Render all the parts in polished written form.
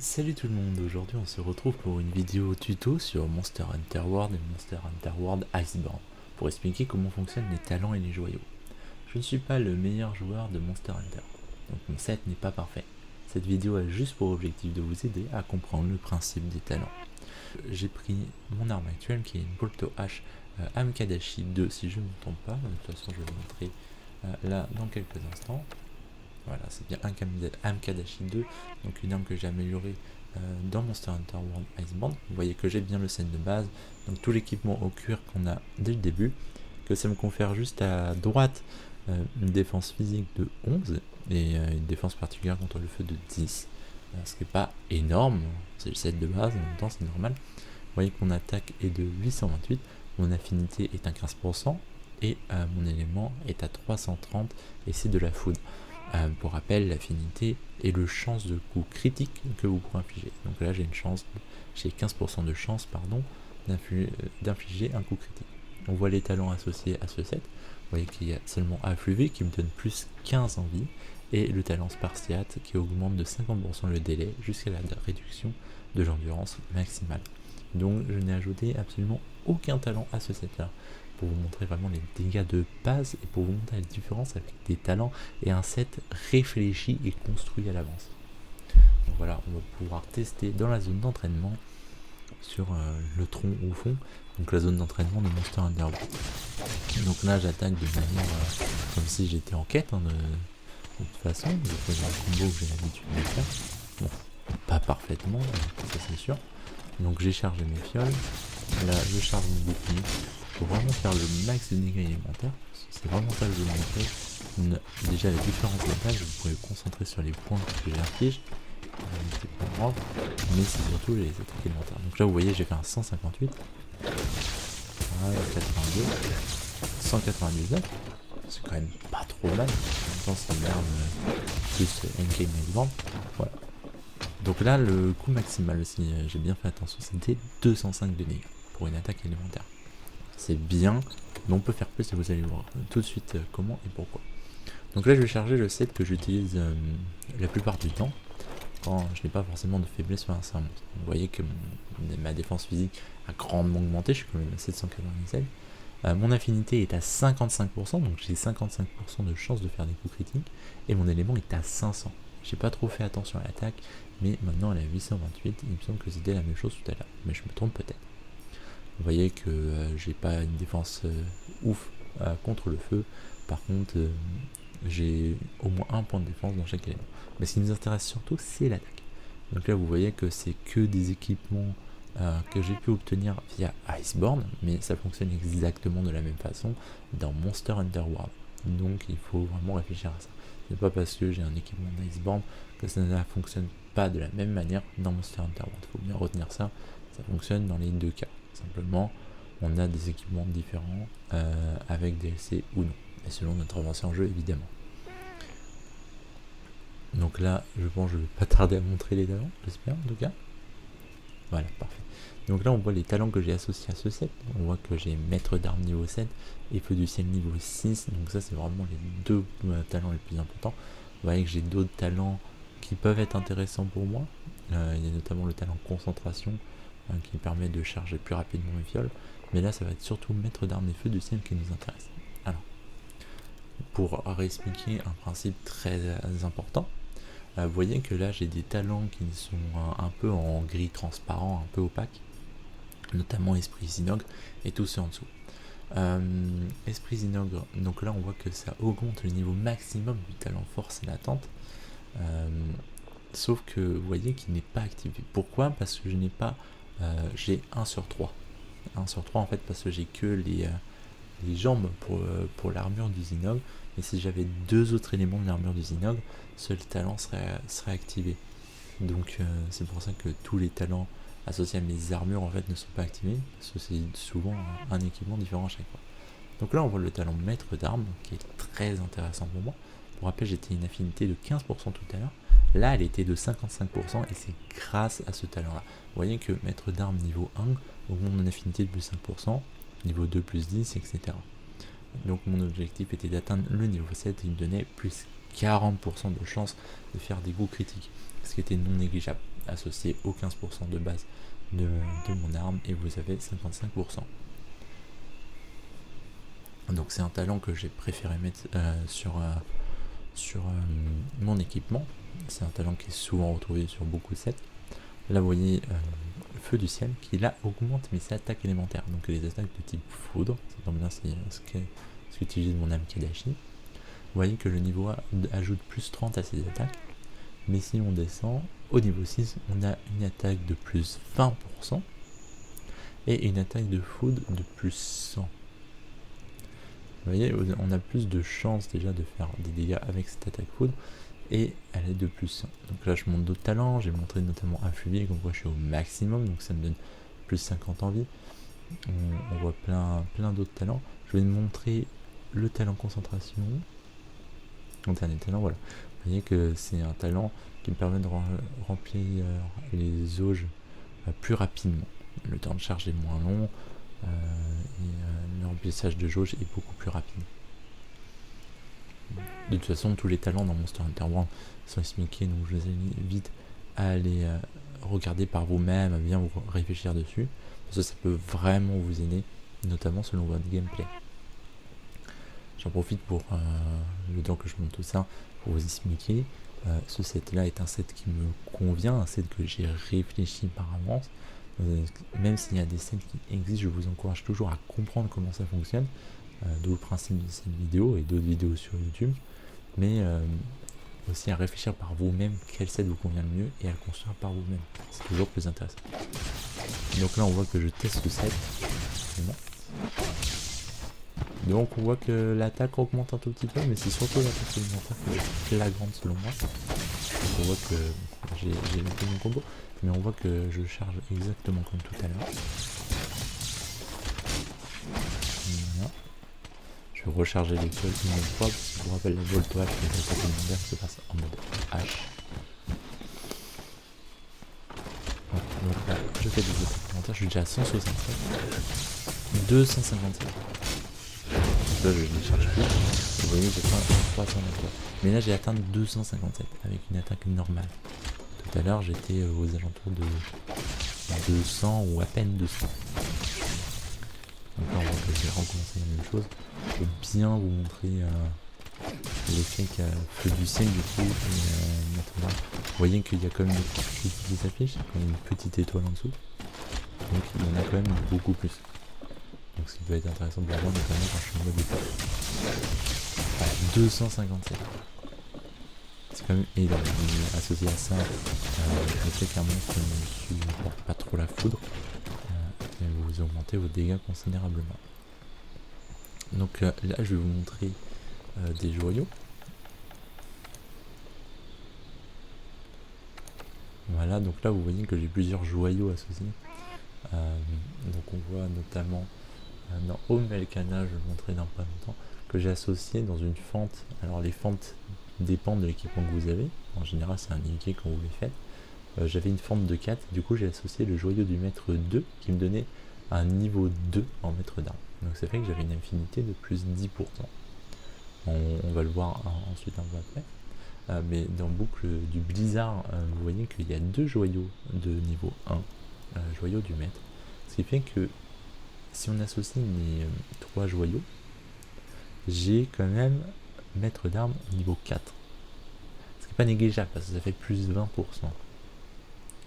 Salut tout le monde, aujourd'hui on se retrouve pour une vidéo tuto sur Monster Hunter World et Monster Hunter World Iceborne pour expliquer comment fonctionnent les talents et les joyaux. Je ne suis pas le meilleur joueur de Monster Hunter, donc mon set n'est pas parfait. Cette vidéo a juste pour objectif de vous aider à comprendre le principe des talents. J'ai pris mon arme actuelle qui est une Bolto H Amkadashi 2 si je ne me trompe pas, de toute façon je vais vous montrer là dans quelques instants. Voilà, c'est bien un Amkadashi 2, donc une arme que j'ai améliorée dans Monster Hunter World Iceborne. Vous voyez que j'ai bien le set de base, donc tout l'équipement au cuir qu'on a dès le début, que ça me confère juste à droite une défense physique de 11 et une défense particulière contre le feu de 10. Ce qui n'est pas énorme, c'est le set de base, en même temps c'est normal. Vous voyez que mon attaque est de 828, mon affinité est à 15% et mon élément est à 330 et c'est de la foudre. Pour rappel, l'affinité est le chance de coup critique que vous pourrez infliger. Donc là, j'ai 15% de chance d'infliger un coup critique. On voit les talents associés à ce set. Vous voyez qu'il y a seulement Affluvé qui me donne plus 15 en vie et le talent Spartiate qui augmente de 50% le délai jusqu'à la réduction de l'endurance maximale. Donc je n'ai ajouté absolument aucun talent à ce set là pour vous montrer vraiment les dégâts de base et pour vous montrer la différence avec des talents et un set réfléchi et construit à l'avance. Donc voilà, on va pouvoir tester dans la zone d'entraînement sur le tronc au fond, donc la zone d'entraînement de Monster Hunter World. Donc là j'attaque de manière comme si j'étais en quête de toute façon, je fais un combo que j'ai l'habitude de faire. Bon, pas parfaitement, ça c'est sûr. Donc j'ai chargé mes fioles, là je charge mon bouclier pour vraiment faire le max de dégâts élémentaires. C'est vraiment ça que je veux montrer. Déjà les différences d'attaque, vous pouvez vous concentrer sur les points que j'inflige, c'est pas grave, mais c'est surtout les attaques élémentaires. Donc là vous voyez j'ai fait un 158, voilà, 82, 199, c'est quand même pas trop mal. En même temps c'est une arme plus NK Nightborn, voilà. Donc là le coût maximal, si j'ai bien fait attention, c'était 205 de dégâts pour une attaque élémentaire. C'est bien, mais on peut faire plus et vous allez voir tout de suite comment et pourquoi. Donc là je vais charger le set que j'utilise la plupart du temps quand je n'ai pas forcément de faiblesse sur un monstre. Vous voyez que ma défense physique a grandement augmenté, je suis quand même à 797. Mon affinité est à 55%, donc j'ai 55% de chance de faire des coups critiques, et mon élément est à 500. J'ai pas trop fait attention à l'attaque, mais maintenant elle est à 828, il me semble que c'était la même chose tout à l'heure, mais je me trompe peut-être. Vous voyez que j'ai pas une défense ouf contre le feu, par contre j'ai au moins un point de défense dans chaque élément. Mais ce qui nous intéresse surtout c'est l'attaque. Donc là vous voyez que c'est que des équipements que j'ai pu obtenir via Iceborne, mais ça fonctionne exactement de la même façon dans Monster Hunter World. Donc il faut vraiment réfléchir à ça. C'est pas parce que j'ai un équipement d'Iceborne que ça ne fonctionne pas de la même manière dans Monster Hunter World. Il faut bien retenir ça, ça fonctionne dans les deux cas. Simplement, on a des équipements différents avec DLC ou non, et selon notre avancée en jeu évidemment. Donc là, je pense que je vais pas tarder à montrer les talents, j'espère en tout cas. Voilà, parfait. Donc là, on voit les talents que j'ai associés à ce set. On voit que j'ai maître d'armes niveau 7 et feu du ciel niveau 6. Donc ça, c'est vraiment les deux talents les plus importants. Vous voyez que j'ai d'autres talents qui peuvent être intéressants pour moi. Il y a notamment le talent concentration qui permet de charger plus rapidement mes fioles. Mais là, ça va être surtout maître d'armes et feu du ciel qui nous intéresse. Alors, pour réexpliquer un principe très important, vous voyez que là j'ai des talents qui sont un peu en gris transparent, un peu opaque, notamment Esprit Zinogre et tout ce en dessous. Esprit Zinogre, donc là on voit que ça augmente le niveau maximum du talent force et latente, sauf que vous voyez qu'il n'est pas activé. Pourquoi? Parce que je n'ai pas, j'ai 1 sur 3. 1 sur 3 en fait parce que j'ai que les jambes pour l'armure du Zinogre, mais si j'avais deux autres éléments de l'armure du Zinogre, seul talent serait activé. Donc c'est pour ça que tous les talents associés à mes armures en fait ne sont pas activés, parce que c'est souvent un équipement différent à chaque fois. Donc là on voit le talent maître d'armes, qui est très intéressant pour moi. Pour rappel, j'étais une affinité de 15% tout à l'heure, là elle était de 55% et c'est grâce à ce talent là. Vous voyez que maître d'armes niveau 1 augmente mon affinité de plus 5%, niveau 2 plus 10, etc. Donc mon objectif était d'atteindre le niveau 7 et il me donnait plus 40% de chance de faire des coups critiques, ce qui était non négligeable, associé aux 15% de base de mon arme, et vous avez 55%. Donc c'est un talent que j'ai préféré mettre sur mon équipement. C'est un talent qui est souvent retrouvé sur beaucoup de sets. Là vous voyez Feu du ciel qui là augmente mes attaques élémentaires, donc les attaques de type foudre, ça tombe bien, c'est ce qu'utilise mon âme Kadashi. Vous voyez que le niveau A ajoute plus 30 à ses attaques, mais si on descend au niveau 6, on a une attaque de plus 20% et une attaque de foudre de plus 100. Vous voyez, on a plus de chances déjà de faire des dégâts avec cette attaque foudre, et elle est de plus 100. Donc là je monte d'autres talents, j'ai montré notamment Influvier, comme quoi je suis au maximum, donc ça me donne plus 50 en vie. On voit plein d'autres talents. Je vais montrer le talent concentration. Mon dernier talent, voilà. Vous voyez que c'est un talent qui me permet de remplir les auges plus rapidement. Le temps de charge est moins long, et le remplissage de jauge est beaucoup plus rapide. De toute façon, tous les talents dans Monster Hunter World sont expliqués, donc je vous invite à aller regarder par vous-même, à bien vous réfléchir dessus, parce que ça peut vraiment vous aider, notamment selon votre gameplay. J'en profite pour le temps que je monte tout ça, pour vous expliquer. Ce set là est un set qui me convient, un set que j'ai réfléchi par avance. Même s'il y a des sets qui existent, je vous encourage toujours à comprendre comment ça fonctionne, d'où le principe de cette vidéo et d'autres vidéos sur YouTube, mais aussi à réfléchir par vous-même quel set vous convient le mieux et à le construire par vous-même. C'est toujours plus intéressant. Donc là on voit que je teste le set. Donc on voit que l'attaque augmente un tout petit peu, mais c'est surtout l'attaque alimentaire qui est flagrante selon moi. Donc on voit que j'ai loupé mon combo, mais on voit que je charge exactement comme tout à l'heure. Voilà. Je vais recharger le sol une autre fois, parce que je vous rappelle la Volto H, les attaques alimentaires se passent en mode H. Donc là, je fais des attaques alimentaires, je suis déjà à 167, 257. Là je ne les charge plus, vous voyez j'ai atteint 323, mais là j'ai atteint 257 avec une attaque normale. Tout à l'heure j'étais aux alentours de 200 ou à peine 200. Donc là on voit que je vais recommencer la même chose pour bien vous montrer l'effet qu'a Feu du ciel du coup. Et, maintenant vous voyez qu'il y a quand même des petites choses qui s'affichent, il y a une petite étoile en dessous, donc il y en a quand même beaucoup plus. Donc ce qui peut être intéressant pour moi, notamment quand je suis en mode état. Voilà, 257. C'est quand même énorme. Associé à ça, le fait qu'un monstre ne supporte pas trop la foudre, vous augmentez vos dégâts considérablement. Donc là je vais vous montrer des joyaux. Voilà, donc là vous voyez que j'ai plusieurs joyaux associés. Donc on voit notamment dans Home Melkana, je vais le montrer dans pas longtemps, que j'ai associé dans une fente. Alors les fentes dépendent de l'équipement que vous avez, en général c'est indiqué quand vous les faites. J'avais une fente de 4, du coup j'ai associé le joyau du maître 2 qui me donnait un niveau 2 en maître d'armes. Donc ça fait que j'avais une infinité de plus 10%. On va le voir ensuite un peu après. Mais dans boucle du blizzard, vous voyez qu'il y a 2 joyaux de niveau 1, joyaux du maître. Ce qui fait que si on associe mes 3 joyaux, j'ai quand même maître d'armes niveau 4. Ce qui n'est pas négligeable parce que ça fait plus 20%.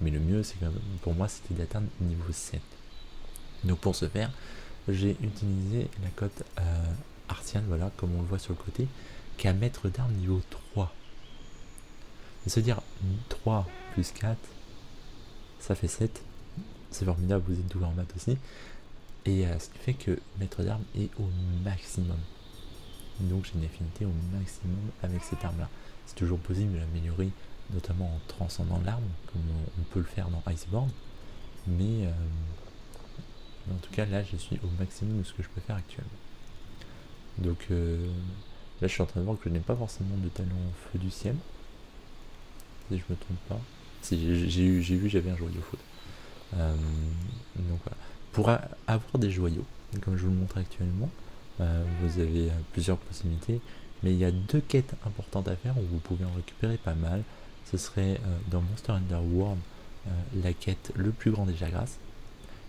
Mais le mieux, c'est quand même, pour moi, c'était d'atteindre niveau 7. Donc pour ce faire, j'ai utilisé la cote Artiane, voilà, comme on le voit sur le côté, qui a maître d'armes niveau 3. C'est-à-dire 3 plus 4, ça fait 7. C'est formidable, vous êtes doué en maths aussi. Et ce qui fait que maître d'armes est au maximum. Donc j'ai une affinité au maximum avec cette arme là. C'est toujours possible de l'améliorer, notamment en transcendant l'arme, comme on peut le faire dans Iceborne. Mais en tout cas là je suis au maximum de ce que je peux faire actuellement. Donc là je suis en train de voir que je n'ai pas forcément de talent feu du ciel. Si je me trompe pas. Si j'ai vu j'avais un joyau foudre. Donc voilà. Pour avoir des joyaux, comme je vous le montre actuellement, vous avez plusieurs possibilités. Mais il y a 2 quêtes importantes à faire où vous pouvez en récupérer pas mal. Ce serait dans Monster Hunter World la quête Le plus grand des Jagras,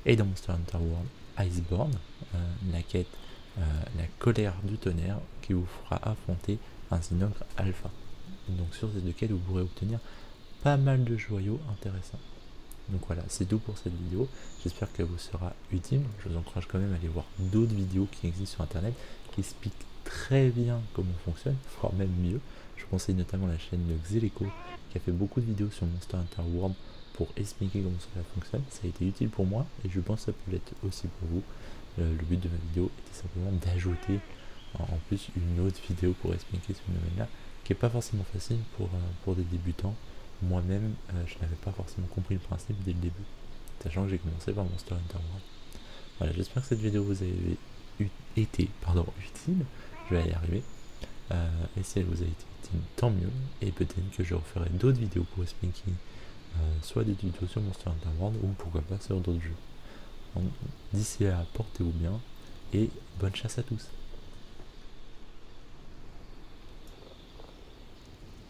et dans Monster Hunter World Iceborne, la quête La colère du tonnerre, qui vous fera affronter un Zinogre alpha. Donc sur ces 2 quêtes, vous pourrez obtenir pas mal de joyaux intéressants. Donc voilà, c'est tout pour cette vidéo. J'espère qu'elle vous sera utile. Je vous encourage quand même à aller voir d'autres vidéos qui existent sur internet qui expliquent très bien comment on fonctionne, voire même mieux. Je conseille notamment la chaîne de Xeleco qui a fait beaucoup de vidéos sur Monster Hunter World pour expliquer comment cela fonctionne. Ça a été utile pour moi et je pense que ça peut l'être aussi pour vous. Le but de ma vidéo était simplement d'ajouter en plus une autre vidéo pour expliquer ce domaine-là, qui n'est pas forcément facile pour des débutants. Moi-même, je n'avais pas forcément compris le principe dès le début, sachant que j'ai commencé par Monster Hunter World. Voilà, j'espère que cette vidéo vous a été utile, je vais y arriver. Et si elle vous a été utile, tant mieux, et peut-être que je referai d'autres vidéos pour expliquer soit des tutos sur Monster Hunter World, ou pourquoi pas sur d'autres jeux. D'ici là, portez-vous bien, et bonne chasse à tous.